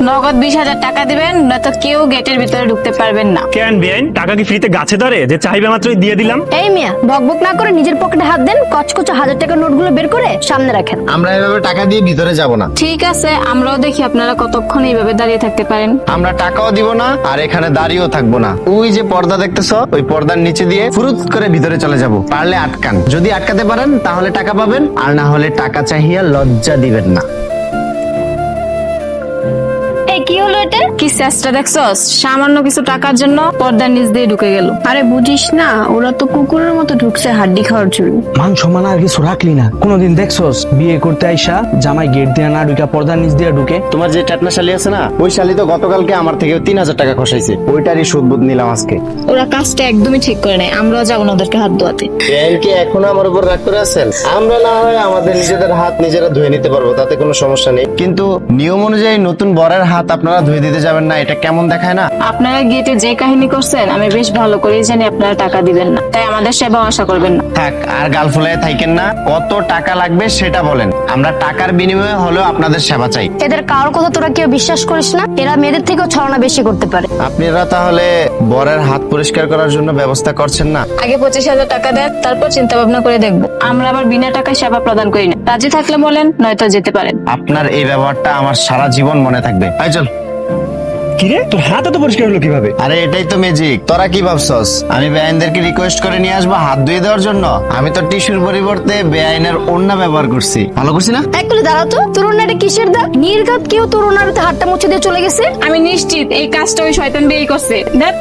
নগদ 20,000 টাকা দিবেন, নয়তো কেউ গেটের ভিতরে ঢুকতে পারবেন না। কেন বেআইন, টাকা কি ফ্রিতে গাছে ধরে যে চাইবে মাত্রই দিয়ে দিলাম? এই মিয়া, বকবক না করে নিজের পকেটে হাত দেন, কচকচ 1000 টাকার নোটগুলো বের করে সামনে রাখেন। আমরা এভাবে টাকা দিয়ে ভিতরে যাব না। ঠিক আছে, আমরাও দেখি আপনারা কতক্ষণ এইভাবে দাঁড়িয়ে থাকতে পারেন। আমরা টাকাও দিব না আর এখানে দাঁড়িয়েও থাকবো না। ওই যে পর্দা দেখতেছো, ওই পর্দার নিচে দিয়ে ফুরুত করে ভিতরে চলে যাব। পারলে আটকান, যদি আটকাতে পারেন তাহলে টাকা পাবেন, আর না হলে টাকা চাহিয়া লজ্জা দিবেন না। এই কি হলো এটা? কি চেষ্টা দেখছস? সামান্য কিছু টাকার জন্য পর্দার নিচ দিয়ে ঢুকে গেল। আরে বুঝিস না, ওরা তো কুকুরের মতো ঢুকছে হাড্ডি খাওয়ার জন্য। মান সম্মান আর কিছু রাখলি না। কোনোদিন দেখছস বিয়ে করতে আইসা জামাই গেট দিয়ে না ঢুকা পর্দার নিচ দিয়ে ঢুকে? তোমার যে টাটনা শালি আছে না, ওই শালি তো গতকালকে আমার থেকে 3000 টাকা খসাইছে। ওইটারই সুদ বুদ নিলাম আজকে। ওরা কাজটা একদমই ঠিক করে নাই, আমরাও যাবো না ওদেরকে হাত ধোয়াতে। কি এখনো আমার উপর রাগ করে আছেন? আমরা না হয় আমাদের নিজেদের হাত নিজেরা ধুয়ে নিতে পারবো, তাতে কোনো সমস্যা নেই, কিন্তু নিয়ম অনুযায়ী নতুন বরের হাত আপনারা ধুয়ে দিতে যাবেন না, এটা কেমন দেখায় না? আপনারা গেটে যে কাহিনী করছেন আমি বেশ ভালো করেই জানি আপনারা টাকা দিবেন না, তাই আমাদের সেবা আশা করবেন না। থাক, আর গাল ফুলায় থাকেন না। কত টাকা লাগবে সেটা বলেন, আমরা টাকার বিনিময়ে হলেও আপনাদের সেবা চাই। এদের কারোর কথা তোরা কেউ বিশ্বাস করিস না, এরা মেয়েদের থেকেও ছলনা বেশি করতে পারে। আপনারা তাহলে বরের হাত পরিষ্কার করার জন্য ব্যবস্থা করছেন না? আগে 25,000 টাকা দেন, তারপর চিন্তা ভাবনা করে দেখবো। আমরা আবার বিনা টাকায় সেবা প্রদান করি না। রাজি থাকলে বলেন, নয়তো যেতে পারেন। আপনার এই ব্যবহারটা আমার সারা জীবন মনে থাকবে। এই চল। কিরে, তোর হাত এত পরিষ্কার হলো কিভাবে? আরে এটাই তো ম্যাজিক। তোরা কি ভাবছস আমি বেআইনদেরকে রিকোয়েস্ট করে নিয়ে আসবো হাত ধুয়ে দেওয়ার জন্য? আমি তো টিস্যুর পরিবর্তে বেআইনের ওড়না ব্যবহার করছি। ভালো করছি না? একটু দাঁড়া তো, তোর ওনাটা কিসের দা? নির্ঘাত কেউ তোর ওনার হাতটা মুছে দিয়ে চলে গেছে। আমি নিশ্চিত এই কাজটা ওই শয়তান দিয়েই করছে। দেখ